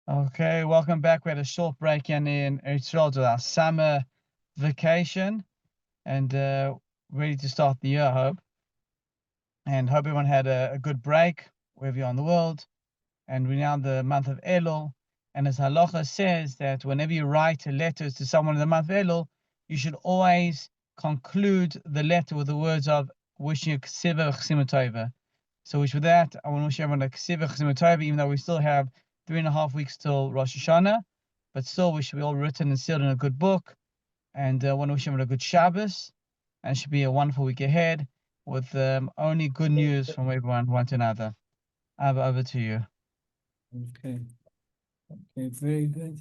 Okay, welcome back. We had a short break in Israel to our summer vacation and ready to start the year, I hope. And hope everyone had a good break wherever you are in the world. And we're now in the month of Elul. And as Halacha says that whenever you write letters to someone in the month of Elul, you should always conclude the letter with the words of wishing you ksiva v'chsima tova. So with that, I want to wish everyone a ksiva v'chsima tova, even though we still have 3.5 weeks till Rosh Hashanah, but still we should be all written and sealed in a good book. And I want to wish everyone a good Shabbos, and it should be a wonderful week ahead with only good news from everyone, one to another. Over to you. Okay. Okay, very good.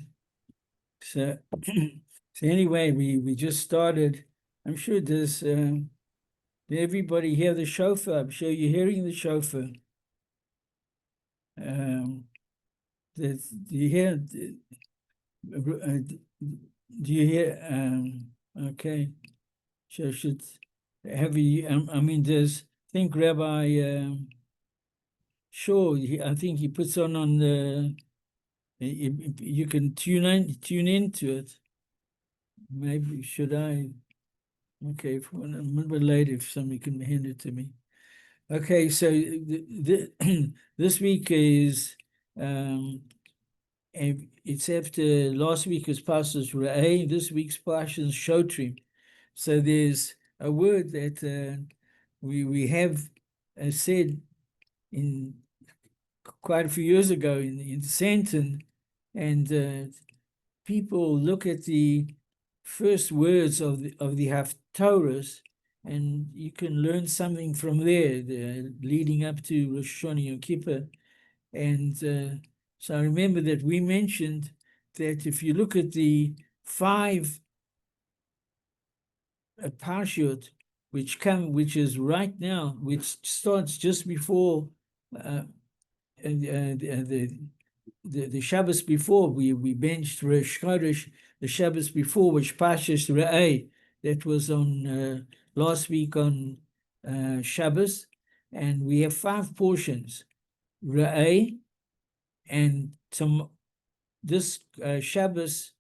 So, so anyway, we just started. I'm sure there's did everybody hear the shofar? I'm sure you're hearing the shofar. Do you hear? Do you hear? Okay. So should have you? I mean, there's. I think Rabbi. Sure, I think he puts on the. You can tune into it. Maybe should I? Okay, for a little bit later, if somebody can hand it to me. Okay, so this week is it's after last week was Pasha's Re'eh, this week's Pasha's Shotrim. So there's a word that we have said in quite a few years ago in Santon, and people look at the first words of the Haftorahs, and you can learn something from there, leading up to Rosh Hashanah Yom Kippur. And so I remember that we mentioned that if you look at the 5 parshiyot which is right now, which starts just before the Shabbos before, we benched Rosh Chodesh the Shabbos before, which Pashas Re'eh, that was on last week on Shabbos, and we have 5 portions, Re'eh, and this Shabbos,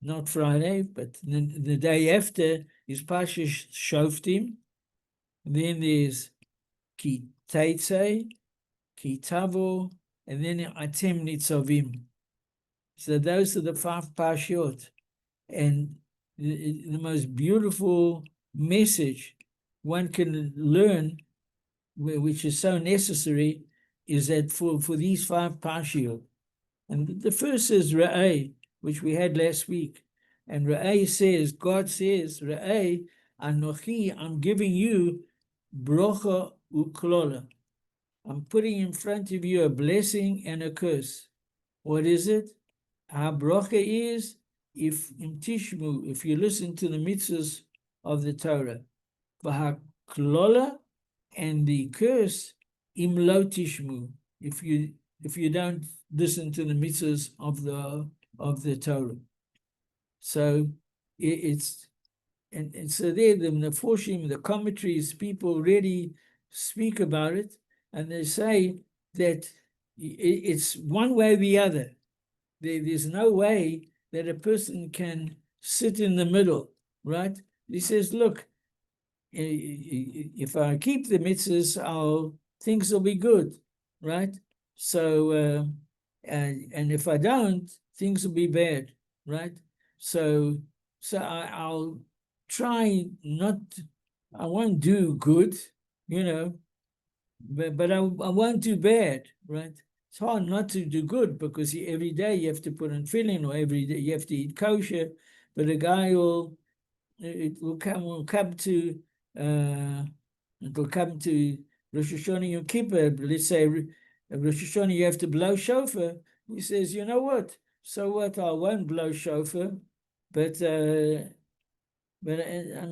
not Friday, but the day after is Pashas Shoftim. Then there's Ki Teitzei, Ki Tavo, and then Atem Nitzavim. So those are the 5 Pashiot. And the most beautiful message one can learn, which is so necessary, is that for these 5 Pashiot. And the first is Re'eh, which we had last week. And Re'eh says, God says, Re'eh, Anochi, I'm giving you brocha uklola. I'm putting in front of you a blessing and a curse. What is it? Our brocha is if you listen to the mitzvahs of the Torah. V'haklola, and the curse, im lo tishmu, if you don't listen to the mitzvahs of the Torah. So it's and so there the Meforshim, the commentaries, people already speak about it, and they say that it's one way or the other. There's no way that a person can sit in the middle, right? He says, look, if I keep the mitzvahs, things will be good, right? So, and if I don't, things will be bad, right? So I'll try not, I won't do good, but I won't do bad, right? It's hard not to do good because every day you have to put on tefillin, or every day you have to eat kosher, but a guy will come to Rosh Hashanah Yom Kippur. Let's say Rosh Hashanah you have to blow shofar. He says, you know what? So what? I won't blow shofar, but and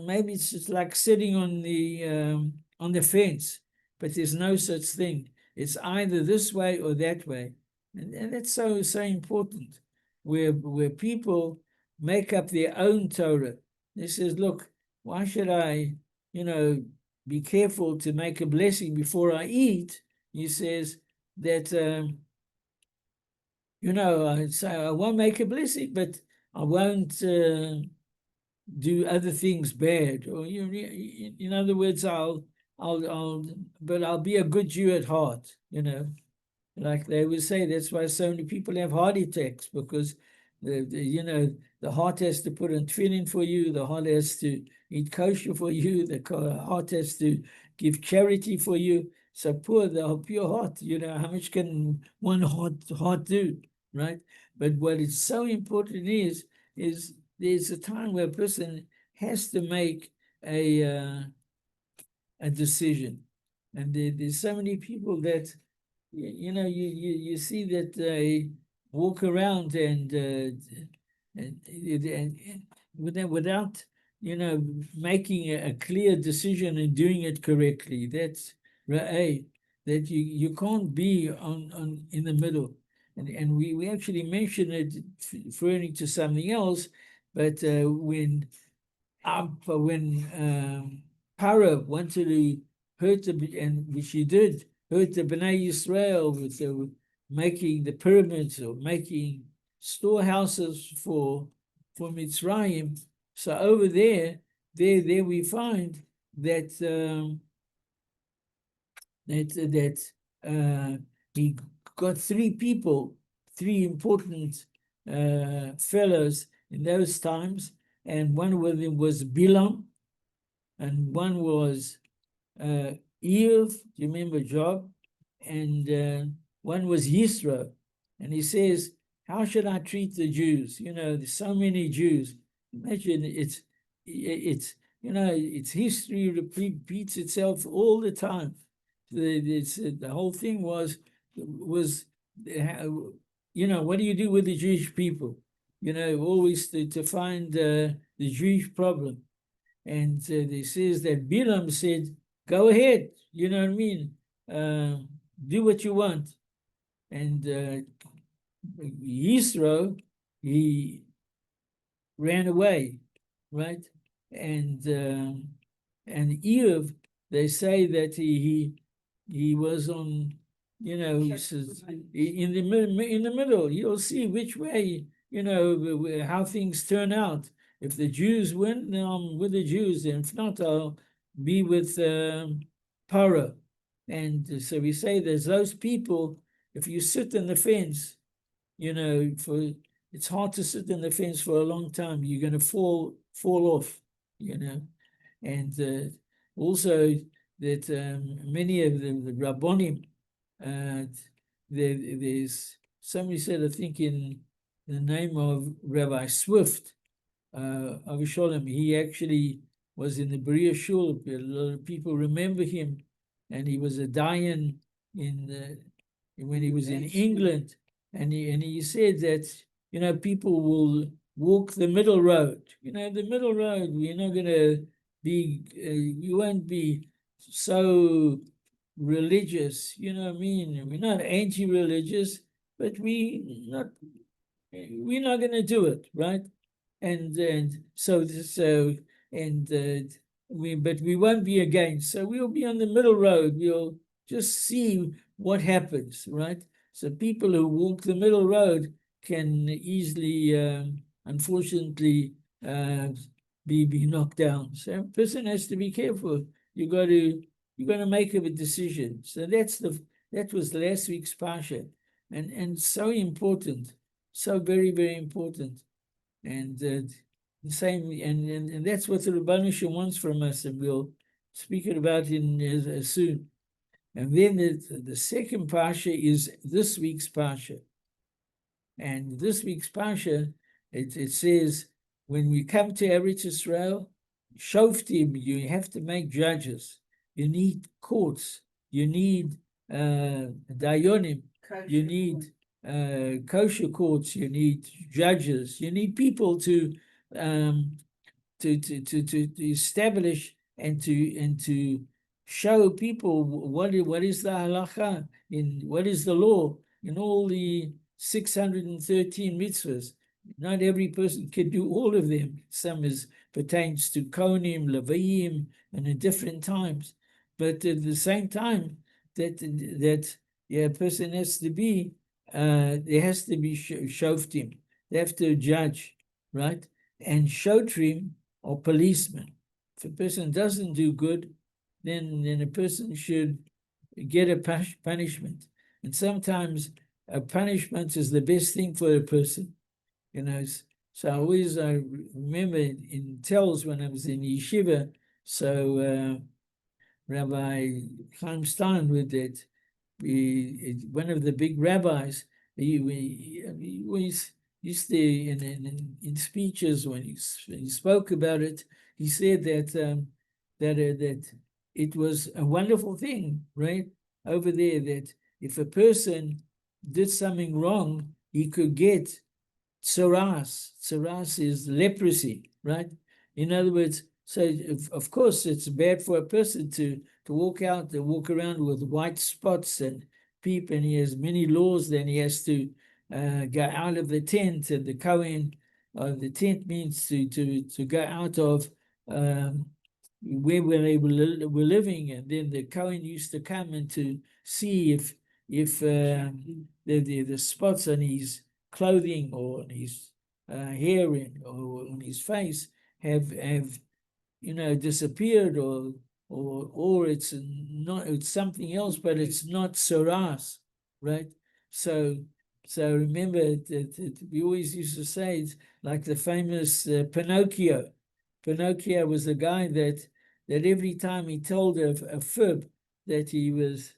maybe it's just like sitting on the fence. But there's no such thing. It's either this way or that way, and that's so important. Where people make up their own Torah. He says, look, why should I, be careful to make a blessing before I eat? He says that you know, I say I won't make a blessing, but I won't do other things bad. Or in other words, but I'll be a good Jew at heart. You know, like they would say, that's why so many people have heart attacks, because the heart has to put in tefillin for you, the heart has to eat kosher for you, the heart has to give charity for you. So the pure heart, how much can one heart do, right? But what is so important is there's a time where a person has to make a decision, and there's so many people that you see that they walk around and without making a clear decision and doing it correctly. That's ra'ay, that you can't be on in the middle. And we actually mentioned it referring to something else, but when Para wanted to hurt and which he did, hurt the Bnei Yisrael with making the pyramids or making storehouses for Mitzrayim. So over there we find that he got three important fellows in those times, and one of them was Bilam, and one was Eve, do you remember Job? And one was Yisro. And he says, how should I treat the Jews? There's so many Jews. Imagine it's history repeats itself all the time. The whole thing was, what do you do with the Jewish people? Always to find the Jewish problem. And he says that Bilam said, go ahead, you know what I mean? Do what you want. And Yisro, he ran away, right? And Eve, they say that he was on, he says, in the middle. You'll see which way, how things turn out. If the Jews win, then I'm with the Jews. And if not, I'll be with Paro. And so we say there's those people, if you sit in the fence, it's hard to sit in the fence for a long time. You're going to fall off, And also that many of the Rabbonim, there's somebody said, I think in the name of Rabbi Swift, Avisholem, he actually was in the Berea Shul. A lot of people remember him, and he was a Dayan when he was in England, and he said that people will walk the middle road. The middle road. We're not going to be. You won't be so religious. You know what I mean? We're not anti-religious, but we're not going to do it, right? And so we won't be against. So we'll be on the middle road. We'll just see what happens, right? So people who walk the middle road can easily, unfortunately, be knocked down. So a person has to be careful. You got to make a decision. So that was last week's parsha, and so important, so very, very important. And the same, and that's what the Rebbeinu Shem wants from us, and we'll speak about it soon. And then the second parsha is this week's parsha. And this week's parsha, it says, when we come to Eretz Yisrael, Shoftim, you have to make judges. You need courts. You need dayonim. You need kosher courts. You need judges. You need people to establish and to show people what is the halacha, in what is the law in all the 613 mitzvahs. Not every person can do all of them. Some pertains to Konim, Leviim, and in different times. But at the same time, that a person has to be there has to be shoftim. They have to judge, right? And shotrim or policemen. If a person doesn't do good, then a person should get a punishment. And sometimes a punishment is the best thing for a person, you know. So I remember in tells when I was in yeshiva, so Rabbi Chaim Stein with that, one of the big rabbis, he always used to, in speeches, when he spoke about it, he said that that it was a wonderful thing, right, over there, that if a person did something wrong, he could get tsaras. Tsaras is leprosy, right? In other words, so of course it's bad for a person to walk out, to walk around with white spots and peep, and he has many laws. Then he has to go out of the tent, and the Kohen, the tent means to go out of where they were living, and then the Kohen used to come and to see if the spots on his clothing or on his hair or on his face have disappeared, or it's not, it's something else, but it's not saras, right? So remember that we always used to say, it's like the famous Pinocchio. Pinocchio was the guy that every time he told a fib that his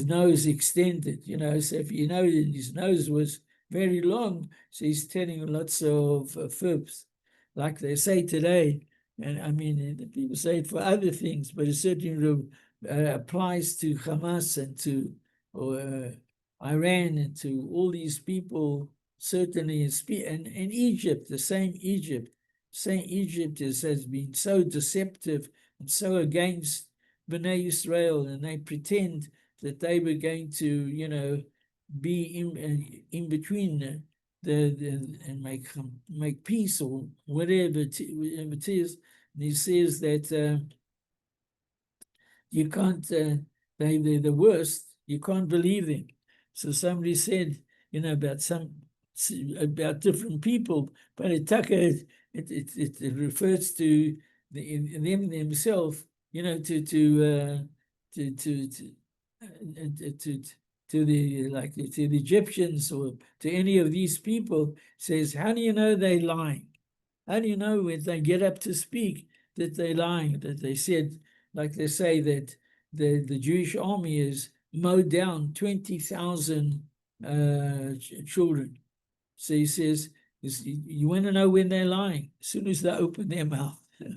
nose extended, so if you know that his nose was very long, so he's telling lots of fibs, like they say today. And I mean, people say it for other things, but it certainly applies to Hamas and to Iran and to all these people, certainly in Egypt, the same Egypt. Has been so deceptive and so against Bnei Israel, and they pretend that they were going to, be in between and make peace or whatever it is. And he says that you can't. They're the worst. You can't believe them. So somebody said, about different people, but it refers to them themselves, to the Egyptians or to any of these people. Says, how do you know they're lying? How do you know when they get up to speak that they're lying? That they said, like they say, that the Jewish army has mowed down 20,000 children. So he says, you want to know when they're lying? As soon as they open their mouth. As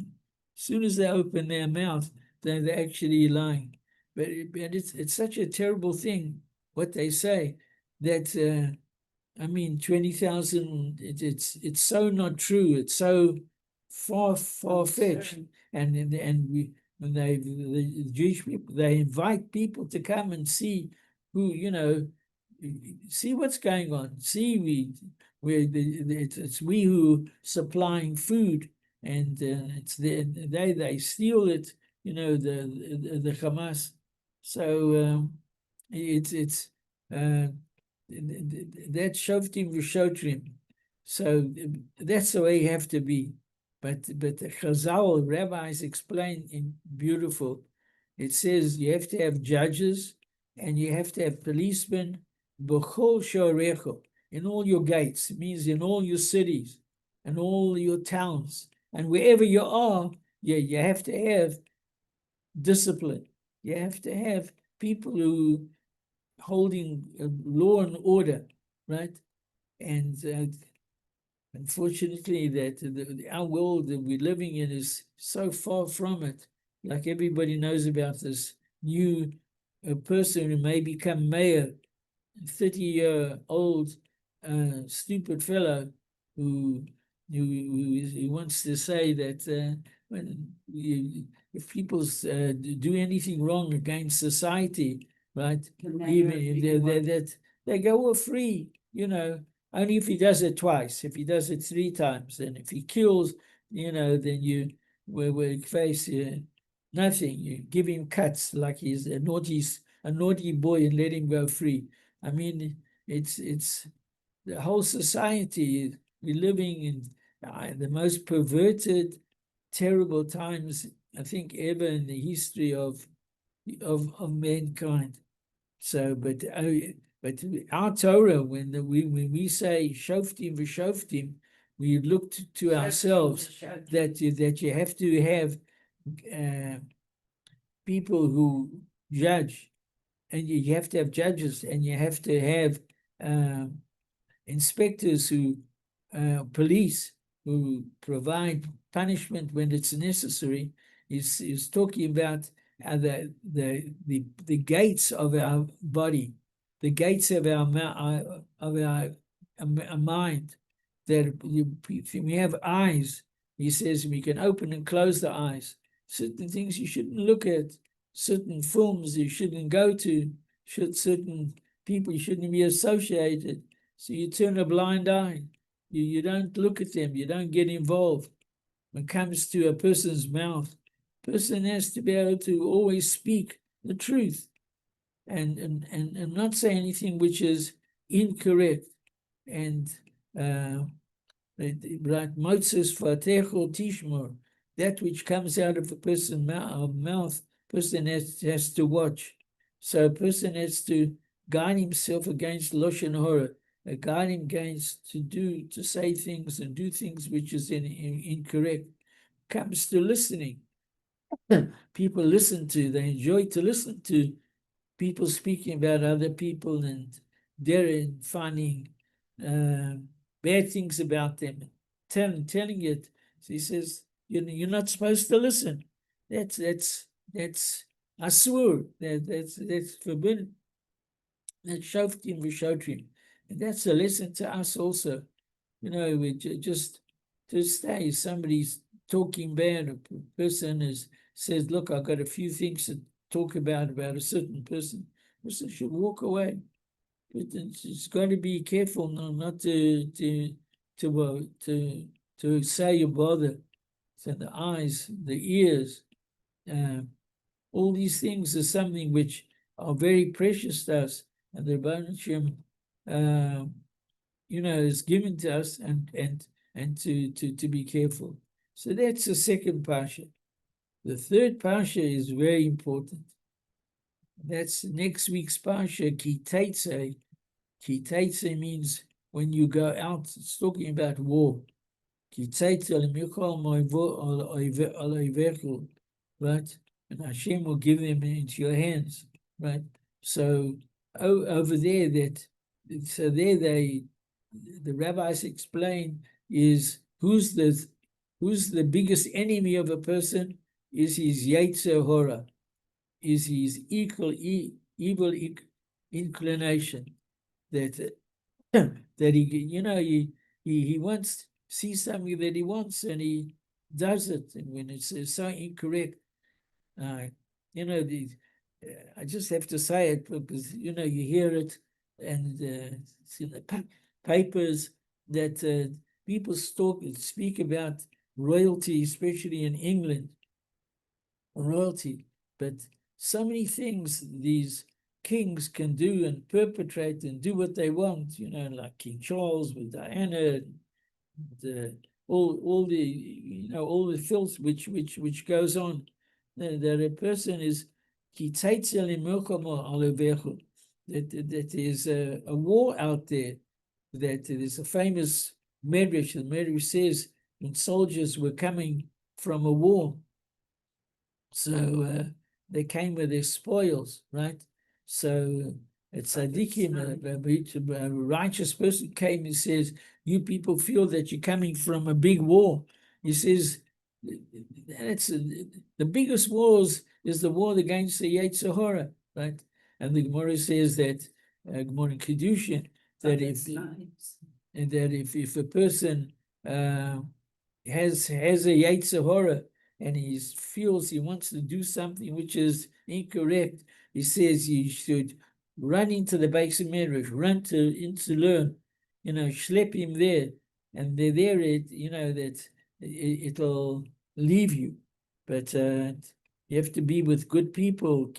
soon as they open their mouth, they're actually lying. But it's such a terrible thing, what they say, that 20,000, it's so not true. It's so far-fetched. And the Jewish people, they invite people to come and see who, see what's going on. See, it's we who supplying food, and it's they steal it, the Hamas. So it's that shoftim v'shotrim. So that's the way you have to be. But the Chazal rabbis explain in beautiful. It says you have to have judges and you have to have policemen b'chol shorecho, in all your gates. It means in all your cities and all your towns and wherever you are. You have to have discipline. You have to have people who holding law and order, right? And unfortunately, that our world that we're living in is so far from it. Like everybody knows about this new person who may become mayor, 30-year-old stupid fellow who wants to say that if people do anything wrong against society, right, even they go off free, only if he does it twice. If he does it 3 times, and if he kills, then you will face nothing. You give him cuts like he's a naughty a naughty boy and let him go free. I mean, it's the whole society. We're living in the most perverted, terrible times, I think, ever in the history of mankind. So, but our Torah, when we say shoftim v'shoftim, we look to ourselves that you have to have people who judge, and you have to have judges, and you have to have inspectors who police who provide punishment when it's necessary. Is talking about the gates of our body, the gates of our mind, that we have eyes. He says we can open and close the eyes. Certain things you shouldn't look at, certain films you shouldn't go to, certain people you shouldn't be associated. So you turn a blind eye. You don't look at them. You don't get involved. When it comes to a person's mouth, person has to be able to always speak the truth and not say anything which is incorrect. And like Moses Fatecho Tishmor, that which comes out of a person's mouth, person has to watch. So a person has to guard himself against Lashon Hara, guard him against to say things and do things which is incorrect. Comes to listening. People they enjoy to listen to people speaking about other people and they're finding bad things about them, telling it. So he says, you're not supposed to listen. That's asur. That's forbidden. That's shoftim v'shotrim. And that's a lesson to us also. We just to stay. Somebody's talking bad, a person says, look, I've got a few things to talk about a certain person. Person should walk away. But it's got to be careful not to say you bother. So the eyes, the ears, all these things are something which are very precious to us, and the Rebbeinu Shem, is given to us, and to be careful. So that's the second pasha. The third pasha is very important. That's next week's pasha, Ki Teitzei. Ki Teitzei means when you go out. It's talking about war. Ki Teitzei l'michol mo'ivol al oivechu, right? And Hashem will give them into your hands, right? So over there, the rabbis explain is who's the biggest enemy of a person is his yetzer hora, is his evil inclination that he wants to see something that he wants and he does it, and when it's so incorrect, I just have to say it because you hear it, and it's in the papers that people speak about royalty, especially in England, royalty, but so many things these kings can do and perpetrate and do what they want, like King Charles with Diana, all the filth which goes on. That a person is that there's a war out there, that there's a famous medrash. The medrash says when soldiers were coming from a war, so they came with their spoils, right? So it's tzaddikim, a righteous person came and says, you people feel that you're coming from a big war. He says, that's the biggest wars is the war against the yetzer hora, right? And the Gemara says that Gemara in Kedushin, that if a person has a yetzer hora and he feels he wants to do something which is incorrect, he says he should run into the base of medrash, run in to learn, schlep him there, and there that it'll leave you. But you have to be with good people.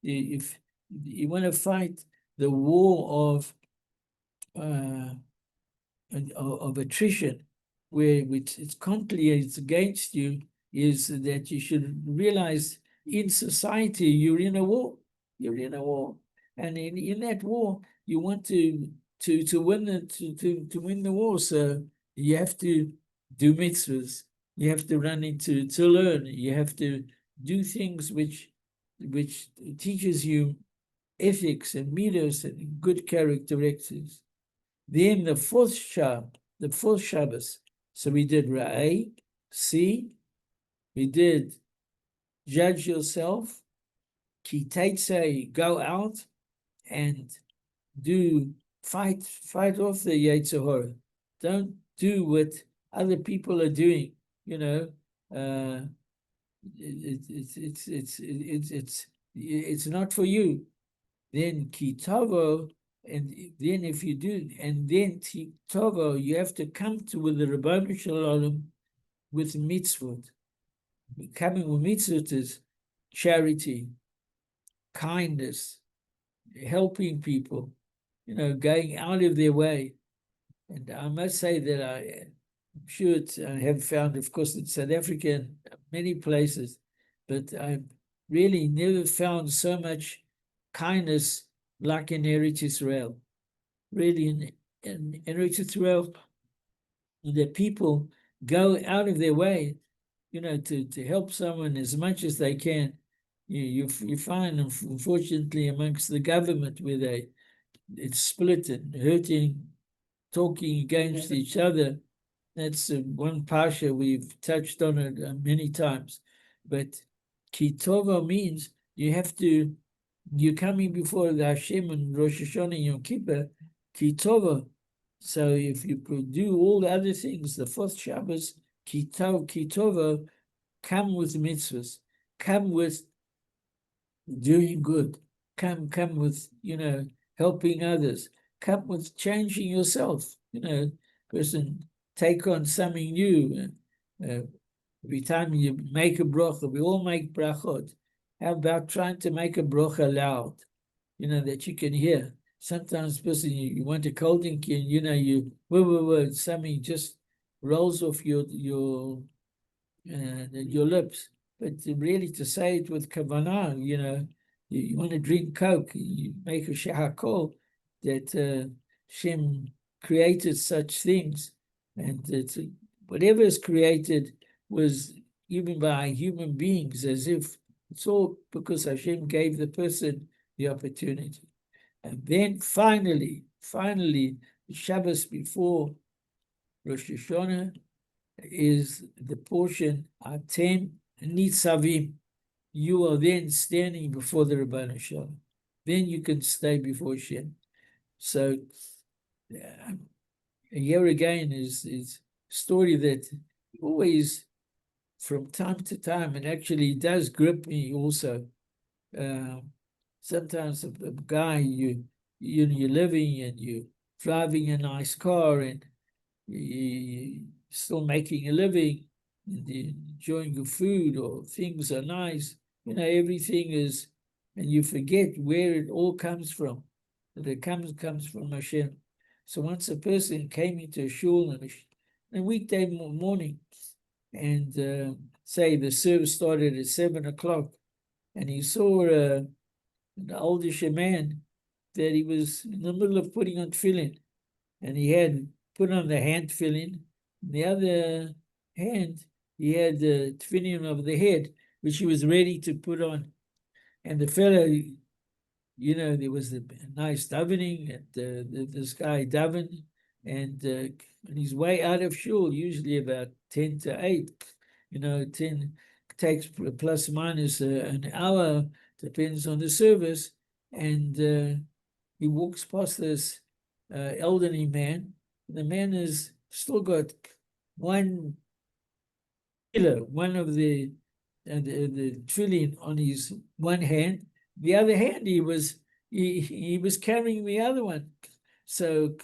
If you want to fight the war uh, of attrition, where it's constantly it's against you, is that you should realize in society you're in a war. You're in a war, and in that war you want to win to win the war. So you have to do mitzvahs. You have to run into to learn. You have to do things which teaches you ethics and midos and good characteristics. Then the fourth Shabbos. So we did Ra'ai, see, we did judge yourself, Ki Teitzei, go out and do fight off the Yetzer Hara. Don't do what other people are doing. You know, it's not for you. Then Kitavo, and then if you do, and then Kitavo, you have to come to with the Rabbanu Shalom with mitzvot. Coming with mitzvot is charity, kindness, helping people, going out of their way. And I must say that I'm sure I have found, of course, in South Africa and many places, but I've really never found so much kindness like in Eretz Israel. Really, in Eretz Israel, the people go out of their way, to help someone as much as they can. You find, unfortunately, amongst the government where it's split and hurting, talking against each other. That's one parsha we've touched on it many times. But kitova means you're coming before the Hashem and Rosh Hashanah and Yom Kippur, kitova. So if you do all the other things, the fourth Shabbos, kitova, come with mitzvahs, come with doing good, come with, helping others, come with changing yourself, person take on something new. Every time you make a bracha, we all make brachot. How about trying to make a bracha loud, that you can hear? Sometimes person you want a cold drink and you something just rolls off your lips. But really to say it with kavanah, you want to drink Coke, you make a shahakol that Shem created such things, and that whatever is created was even by human beings, as if it's all because Hashem gave the person the opportunity. And then finally, the Shabbos before Rosh Hashanah is the portion Atem Nitzavim. You are then standing before the Rabbanu Shalom. Then you can stay before Shem. So here again is a story that always, from time to time, and actually does grip me also. Sometimes a guy you're living and you're driving a nice car and you're still making a living and enjoying your food, or things are nice, everything is, and you forget where it all comes from. That it comes from Hashem. So once a person came into a shul on a weekday morning, and say the service started at 7:00, and he saw an oldish man that he was in the middle of putting on tefillin, and he had put on the hand tefillin. In the other hand, he had the tefillin of the head, which he was ready to put on. And the fellow, there was a nice davening, and this guy davened, and on his way out of shul, usually about 10 to 8, 10 takes plus minus an hour, depends on the service, and he walks past this elderly man. The man has still got one of the tefillin on his one hand. The other hand, he was carrying the other one. So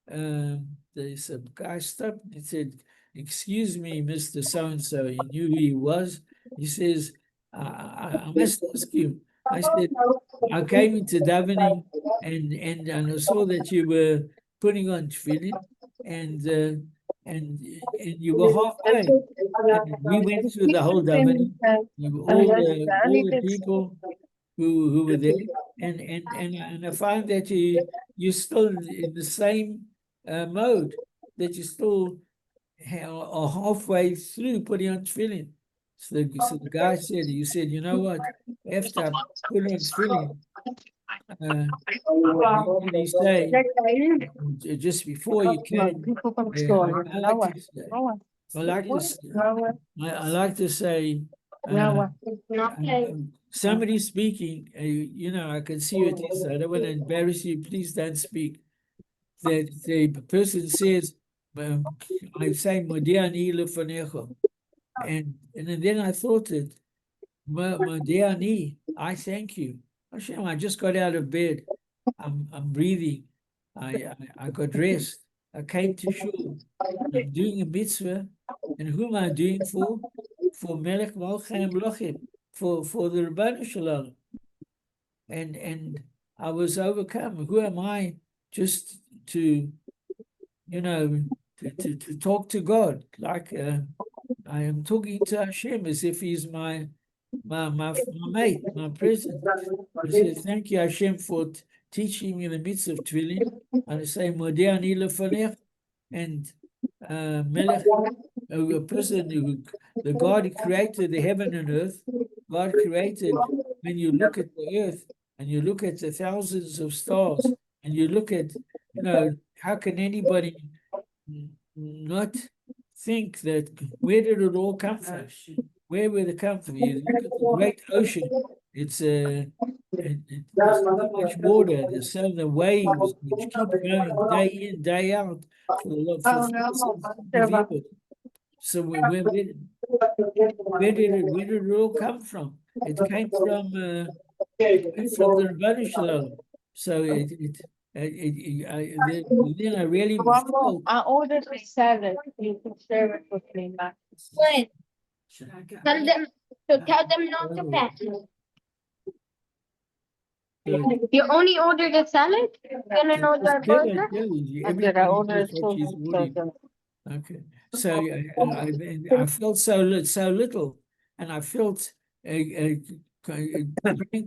the guy stopped and said, "Excuse me, Mr. So-and-so." He knew who he was. He says, I must ask you, I said, I came into davening and I saw that you were putting on tefillin and you were halfway. And we went through the whole davening. All the people who were there, and I find that you're still in the same mode, that you still are halfway through putting on tefillin. So the guy said, you said, you know what, after I put on tefillin, what do you say? Just before you came, I like to say, I like to say, somebody speaking, you know, I can see it is, I don't want to embarrass you, please don't speak. That the person says, I say, Modiani lefanecha. And then I thought that, Modiani, I thank you. Hashem, I just got out of bed. I'm breathing. I got dressed. I came to shul. I'm doing a mitzvah. And who am I doing for? For Melech Malchei Hamlochim, for the Rabbanu Shalom. And I was overcome. Who am I just to, you know, to talk to God? Like I am talking to Hashem as if he's my mate, my present. I said, thank you, Hashem, for teaching me the mitzvah of tefillin. And I say, Modeh ani lefanech, and Melech, a person who, the God who created the heaven and earth, God created, when you look at the earth and you look at the thousands of stars and you look at, you know, how can anybody not think that, where did it all come from? Where would it come from? You look at the great ocean, it's there's so much water, there's so the waves which keep going day in, day out for thousands of years. So where did it all come from? It came from the Rabbanu Shalom. So then I really felt. I ordered a salad. You can serve it with me, Max. When? Tell them not to pack. You only ordered a salad? You didn't order a burger? Everybody ordered knows what she's ordering. Okay, so I felt so little, and I felt praying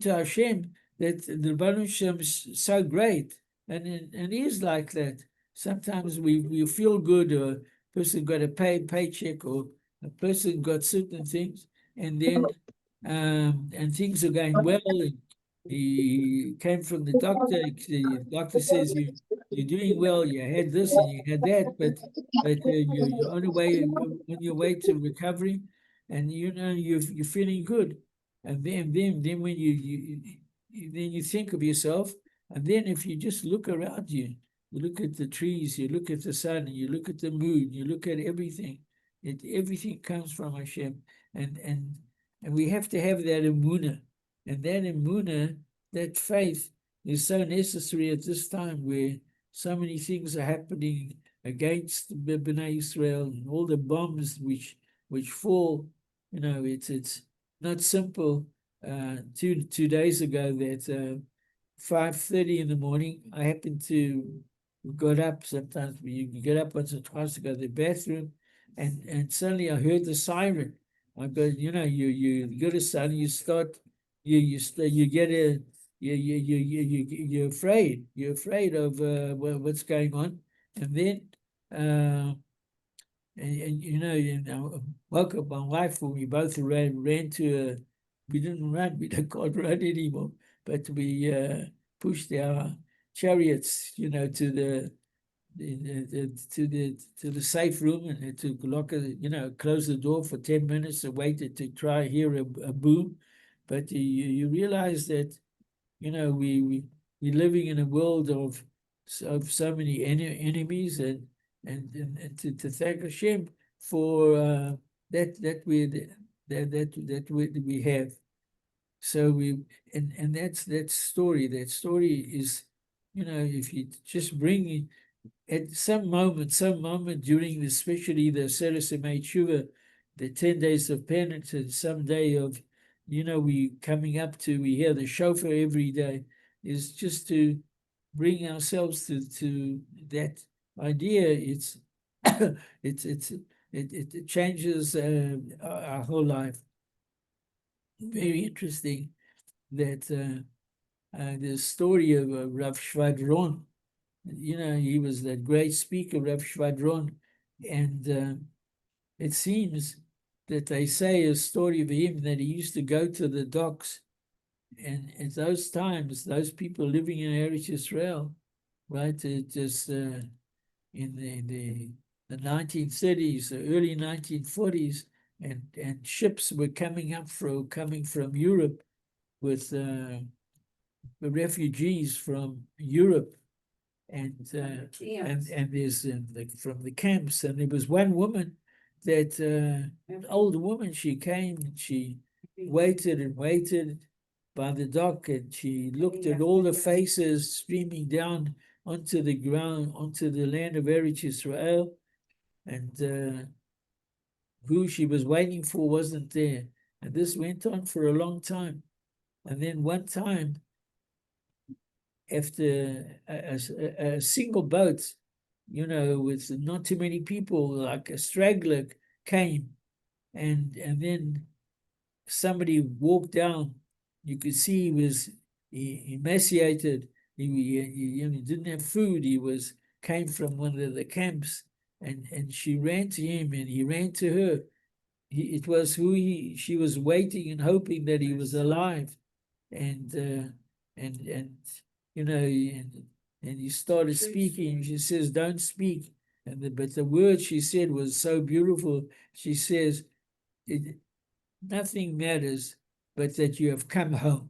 to Hashem that the Baruch Shem is so great, and it is like that. Sometimes we feel good, or a person got a paycheck, or a person got certain things, and then and things are going well. And he came from the doctor. The doctor says you're doing well. You had this and you had that, but you're on your way to recovery, and you know you're feeling good. And then when you think of yourself, and then if you just look around you, you look at the trees, you look at the sun, you look at the moon, you look at everything. Everything comes from Hashem, and we have to have that emunah, and that emunah, that faith, is so necessary at this time where so many things are happening against the Bnei Israel, and all the bombs which fall. You know, it's not simple. 2 days ago, that 5:30 in the morning, I happened to got up. Sometimes you get up once or twice to go to the bathroom, and suddenly I heard the siren. I go, you know, you get a son, you start, you get a, you're afraid. You're afraid of what's going on, and then and you know, woke up my wife, and we both ran to a. We didn't run. We can't run anymore, but we pushed our chariots, you know, to the safe room, and to lock it, you know, close the door for 10 minutes and waited to try hear a boom. But you realize that, you know, we're living in a world of so many enemies, and to thank Hashem for that we have. So and that's that story. That story is, you know, if you just bring at some moment during, especially the Seres Yemei Tshuva, the 10 days of penance, and some day of we hear the shofar every day, is just to bring ourselves to that idea. It changes our whole life. Very interesting that the story of Rav Shvadron. He was that great speaker, Rav Shvadron, and it seems that they say a story of him that he used to go to the docks, and at those times, those people living in Eretz Israel, right, just in the 1930s, the early 1940s, and ships were coming from Europe with the refugees from Europe, and there's from the camps, and there was one woman that an old woman. She came and she waited and waited by the dock, and she looked at all the faces streaming down onto the ground, onto the land of Eretz Israel, and who she was waiting for wasn't there. And this went on for a long time. And then one time, after a single boat, with not too many people, like a straggler, came, and then somebody walked down. You could see he was emaciated. He didn't have food. Came from one of the camps, and she ran to him, and he ran to her. It was she was waiting and hoping that he was alive, and he started speaking. She says, "Don't speak." But the word she said was so beautiful. She says, "Nothing matters but that you have come home.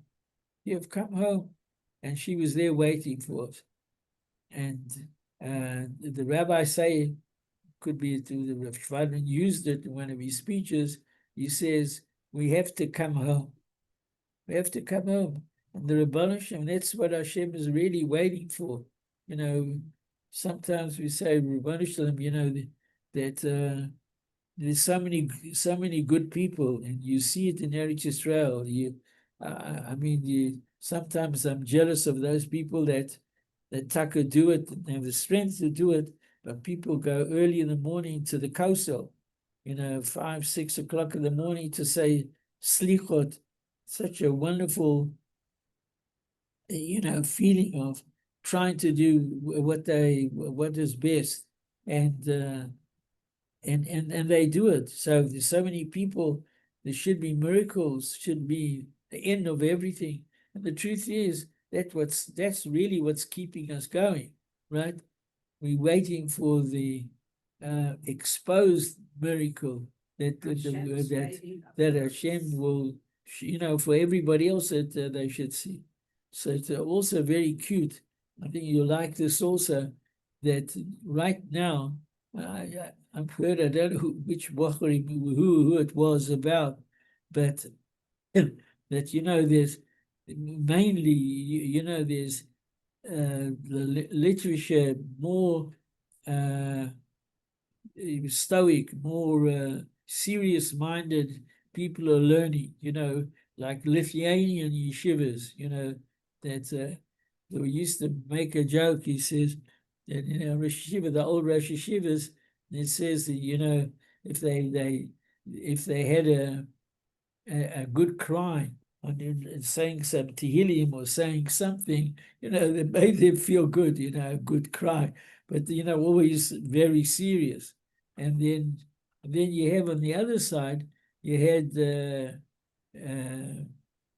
You have come home." And she was there waiting for it. And the rabbi say, could be to the Rav Shvadron used it in one of his speeches. He says, we have to come home. We have to come home. And the Rebbeinu Shem, that's what Hashem is really waiting for. Sometimes we say, Rebbeinu Shem, that there's so many good people, and you see it in Eretz Israel. Sometimes I'm jealous of those people that taka do it and have the strength to do it, but people go early in the morning to the kosel, 5, 6 o'clock in the morning to say slichot. Such a wonderful, feeling of trying to do what is best, and they do it. So there's so many people. There should be miracles. Should be the end of everything. And the truth is that's really what's keeping us going, right? We're waiting for the exposed miracle that Hashem will, for everybody else that they should see. So it's also very cute. I think you like this also, that right now, I've heard, I don't know which Bochari, who it was about, but that, there's mainly, there's the literature more stoic, more serious-minded people are learning, like Lithuanian yeshivas, that we used to make a joke. He says that, Rosh Yeshiva, the old Rosh Yeshivas, it says that, if they had a good cry and saying some Tehillim or saying something, that made them feel good, a good cry, but always very serious. And then you have on the other side, you had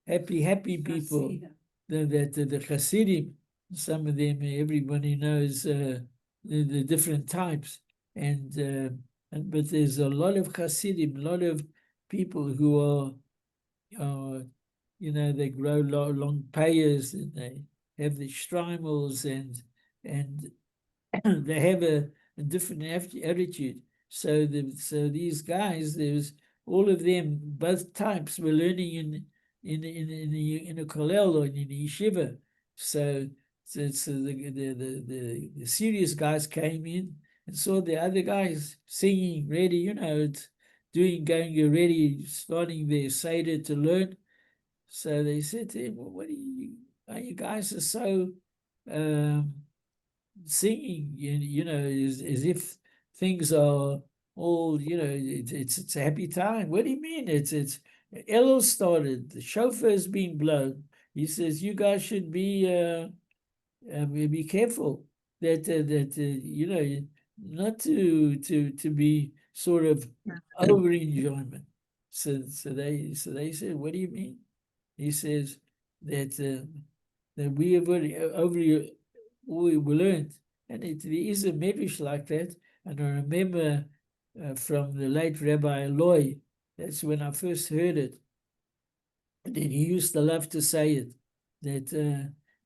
happy people, the Hasidim. Some of them, everybody knows the different types, but there's a lot of Hasidim, a lot of people who are they grow long payers, and they have the shtreimels, and they have a different attitude. So these guys, there's all of them, both types, were learning in a kollel or in a yeshiva. So the serious guys came in and saw the other guys singing, ready, going already, starting their seder to learn. So they said to him, well, what are you guys are so singing, you know, as if things are all, you know, it's a happy time. What do you mean? It's Elul started, the shofar's being blown. He says, you guys should be careful that you know, not to be sort of over enjoyment. So they said, what do you mean? He says that we have already we learned, and there is a medrash like that. And I remember from the late Rabbi Eloy, that's when I first heard it. And then he used to love to say it, that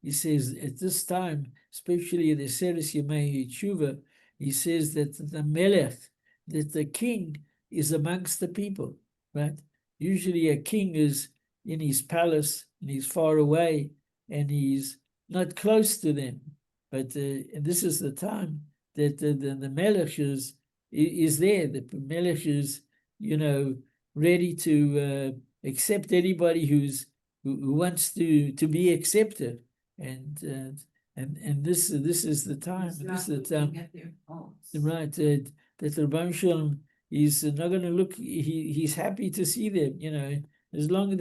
he says at this time, especially the Seres Yemei Tshuva, he says that the Melech, that the king is amongst the people, right? Usually a king is in his palace and he's far away and he's not close to them. But and this is the time that the Melech is there. The Melech is, you know, ready to accept anybody who wants to be accepted, and this is the time. This is the time, right? That the Rebbeinu Shalom is not going to look. He's happy to see them. You know, as long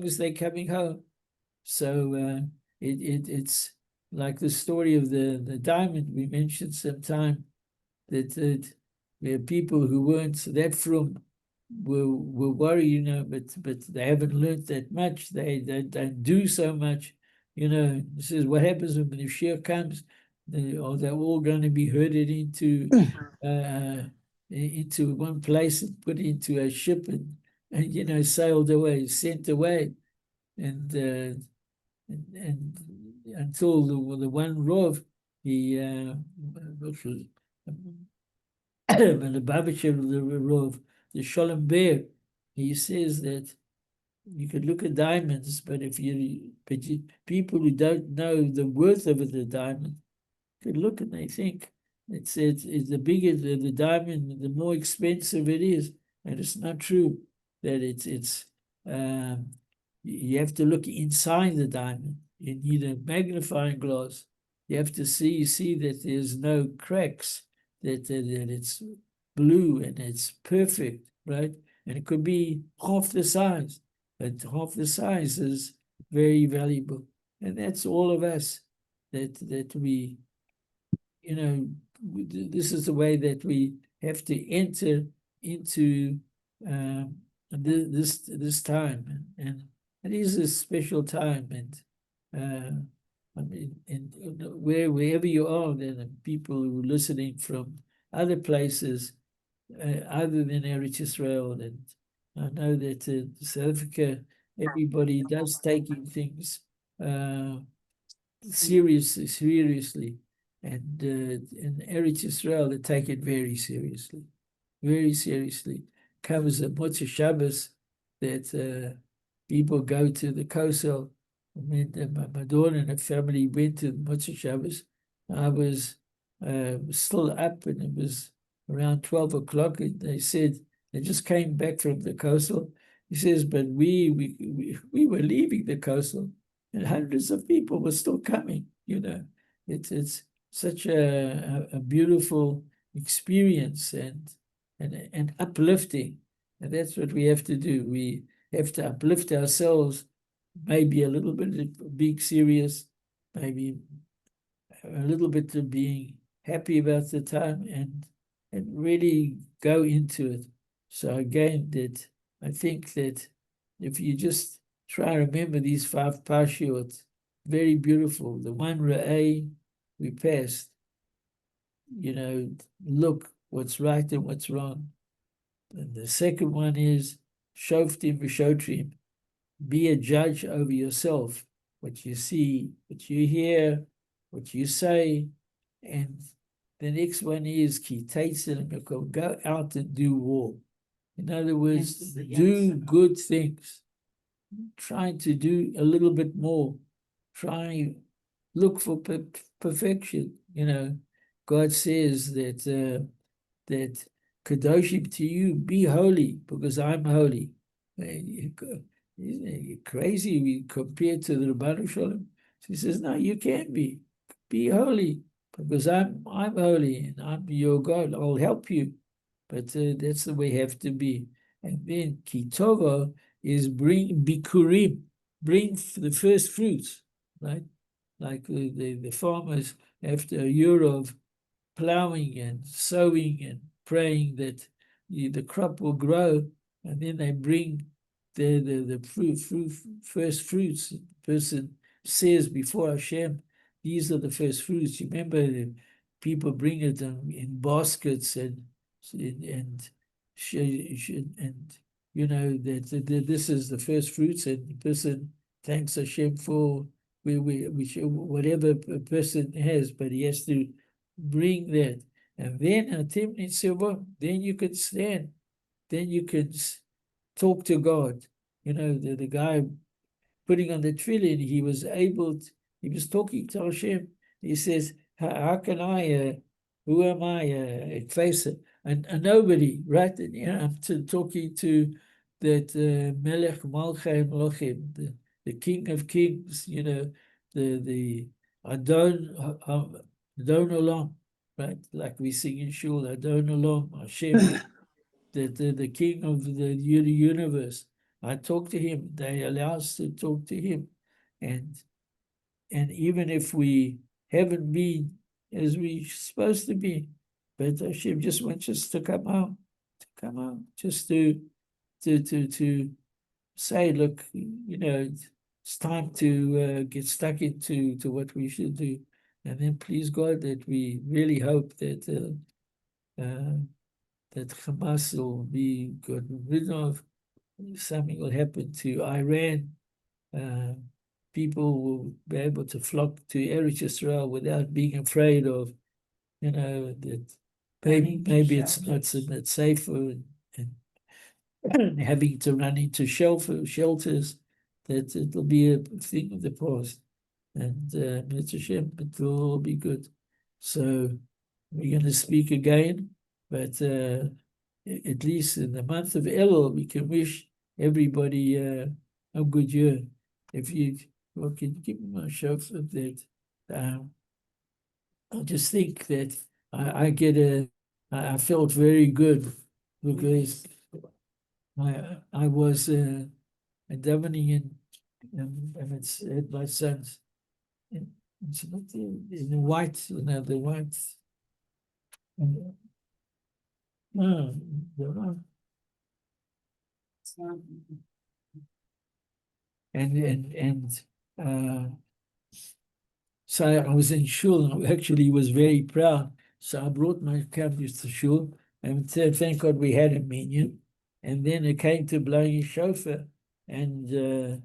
as they're coming home. So it's like the story of the diamond we mentioned sometime, that there are people who weren't that frum will worry, you know, but they haven't learned that much. They don't do so much, you know. This is what happens when the shiur comes. They're all going to be herded into one place and put into a ship and you know, sailed away, sent away, and until the one Rov, he which was the Babisher of the Rov, the Sholem Bear, he says that you could look at diamonds, but people who don't know the worth of the diamond could look and they think it's the bigger the diamond, the more expensive it is, and it's not true. That it's you have to look inside the diamond. You need a magnifying glass. You have to see that there's no cracks, that it's blue and it's perfect, right? And it could be half the size, but half the size is very valuable. And that's all of us, that we, you know, this is the way that we have to enter into this time, and it is a special time, and I mean, and wherever you are, then people who are listening from other places other than Eretz Israel, and I know that South Africa, everybody does taking things seriously, and in Eretz Israel they take it very seriously. Covers a Motzei Shabbos that people go to the Kosel. I mean, my daughter and her family went to Motzei Shabbos. I was still up, and it was around 12 o'clock. And they said they just came back from the Kosel. He says, but we were leaving the Kosel, and hundreds of people were still coming. You know, it's such a beautiful experience and uplifting, and that's what we have to do. We have to uplift ourselves, maybe a little bit being serious, maybe a little bit of being happy about the time, and really go into it. So again, that I think that if you just try to remember these 5 parshiot, very beautiful. The one Ra'ei we passed, you know, look what's right and what's wrong. And the second one is Shoftim v'Shotrim, be a judge over yourself, what you see, what you hear, what you say. And the next one is Ki Teitzin, go out and do war. In other words, do good things. Try to do a little bit more. Try look for perfection. You know, God says that Kadoshim to you, be holy, because I'm holy. isn't it crazy we compared to the Rabbanu Shalom? She says, no, you can be holy, because I'm holy and I'm your God. I'll help you. But that's the way you have to be. And then Kitova is bring bikurim, bring the first fruits, right? Like the farmers, after a year of plowing and sowing and praying that the crop will grow, and then they bring the first fruits. The person says before Hashem, these are the first fruits. You remember, the people bring it in baskets and you know that this is the first fruits, and the person thanks Hashem for whatever a person has, but he has to bring that. And then then you can stand, then you can talk to God. You know, the guy putting on the tefillin, he was talking to Hashem. He says, how can I, who am I, face it? And nobody, right? And, you know, I'm talking to that Melech Malchei Melachim, the King of Kings, you know, the Adon Olam, right? Like we sing in Shul, Adon Olam, Hashem, the King of the universe. I talk to him. They allow us to talk to him, and even if we haven't been as we're supposed to be, but Hashem just wants us to come out, just to say, look, you know, it's time to get stuck into what we should do, and then please God that we really hope that that Hamas will be got rid of. Something will happen to Iran. People will be able to flock to Eretz Yisrael without being afraid of, you know, that maybe it's not so that safer and having to run into shelters, that it'll be a thing of the past. And Mitzvah Shem, it will all be good. So we're going to speak again, but at least in the month of Elul, we can wish everybody a good year. If you can give me my shofar that I just think that I felt very good, because I was davening and it's at my son's. It's not in the white, you know, the white. No, they're not. And so I was in shul, and I actually was very proud. So I brought my campus to shul, and said, thank God we had a minyan. And then it came to blowing a shofar, and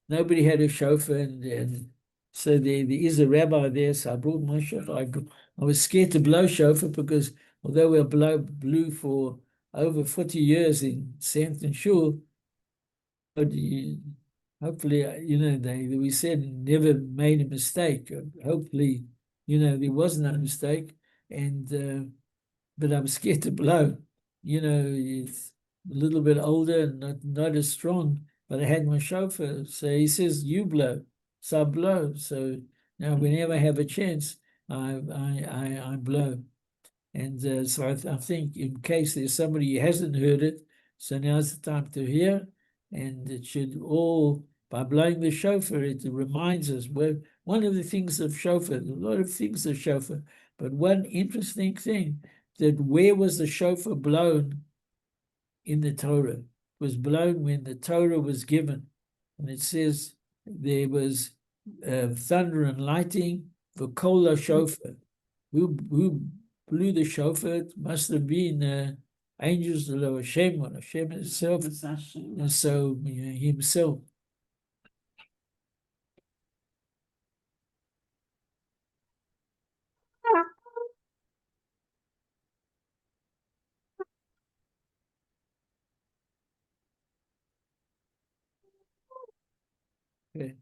nobody had a shofar, and so there is a rabbi there. So I brought my shofar. I was scared to blow shofar, because although we blew for over 40 years in Sampton Shul, but hopefully, you know, we said never made a mistake. Hopefully, you know, there was no mistake, and but I'm scared to blow. You know, it's a little bit older and not as strong, but I had my chauffeur, so he says, you blow, so I blow. So now whenever I have a chance, I blow. And so I think in case there's somebody who hasn't heard it, so now's the time to hear, and it should all, by blowing the shofar, it reminds us, well, one of the things of shofar, a lot of things of shofar, but one interesting thing, that where was the shofar blown in the Torah? It was blown when the Torah was given, and it says there was thunder and lightning for kol shofar. Who blew the shofar? It must have been angels of Hashem, or Hashem himself, and so himself. Okay,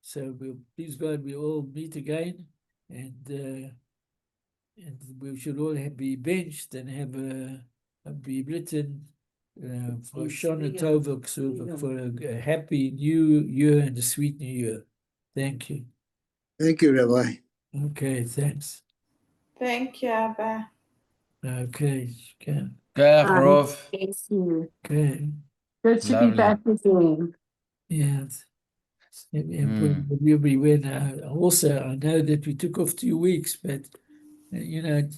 so please God, we all meet again, and we should all be benched and be written for Shana Tova Ksuva, for a happy new year and a sweet new year. Thank you. Thank you, Rabbi. Okay, thanks. Thank you, Abba. Okay, can. Rov. Okay, Good to be Lovely. back with you. yes. We went. Also, I know that we took off 2 weeks, but you know,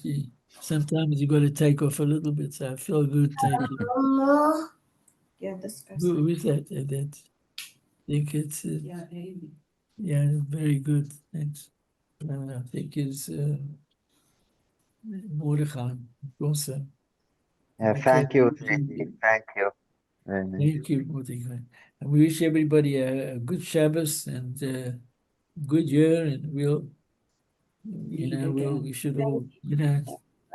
sometimes you got to take off a little bit. So I feel good taking. Yeah, this goes. Who is that? That I think it's. Yeah, very good. Thanks. I think it's Mordechai also. Thank Okay. you, Ziggy. Thank you. Thank you, Mordechai. And we wish everybody a good Shabbos and good year, and we should all, get better.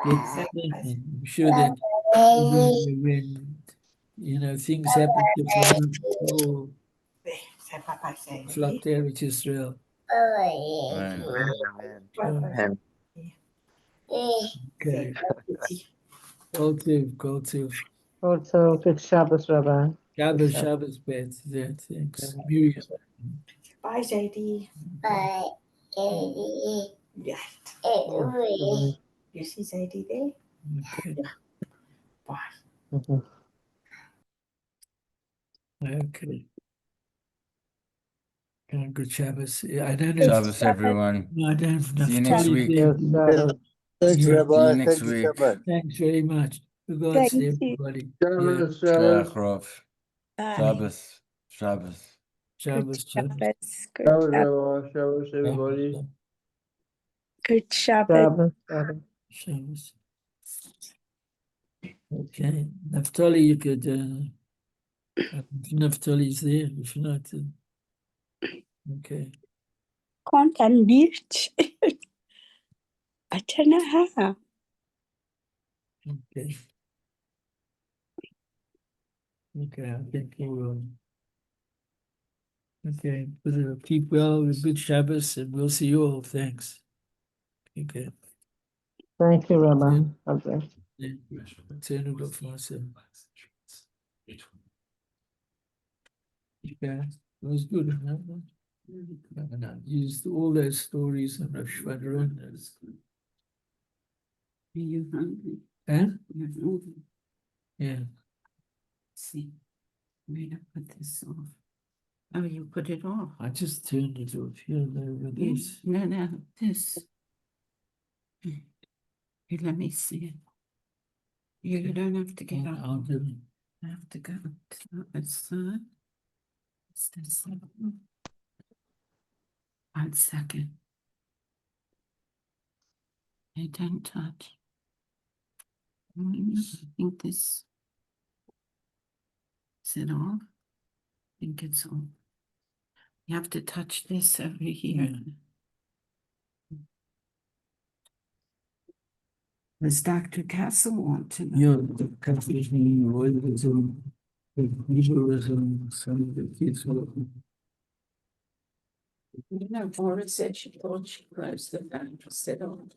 And I'm sure that when things happen to Hamas, all Say bye-bye, say. flock there with Israel. Amen. Amen. Okay. Go to. Also, good Shabbos, Rabbi. Shabbos, Beth. Yeah, thanks. Miriam. Bye, JD. Bye. Yeah. Bye. You see JD there? Okay. Bye. Mhm. Okay. Good Shabbos. Yeah, I don't know. Shabbos, everyone. No, I don't have See you enough next time week. there. Good Shabbos. Thanks, Yeah. Rabbi. See you next Thank you, week. Shabbat. Thanks very much. Regards to everybody. Yeah. Shkoyach, Rov. Bye. Shabbos. Shabbos. Shabbos. Shabbos, everybody. Good Shabbos. Shabbos, Shabbos. Shabbos. Okay. Naftali, you could. Naftali's there. If not, okay. Can't unmute. I don't know how. Okay. Okay, I think you will. Okay, but keep well with good Shabbos, and we'll see you all. Thanks. Okay. Thank you, Rabbi. Okay. Turn it off myself. Yeah, it was good. And I used all those stories and Rav Shvadron. Are you hungry? Huh? You're hungry. Yeah. See, where to put this off? Oh, you put it off. I just turned it off here over this. No, this. Here, let me see it. You don't have to get up. I'll do it. I have to go to the other side. It's this one. 1 second. Hey, don't touch. I think this. Is it off? I think it's off. You have to touch this over here. Does Dr. Castle want to know? Yeah, the Catholicism, royalism, liberalism, some of the kids were. You know, Laura said she thought she closed the back, said, oh,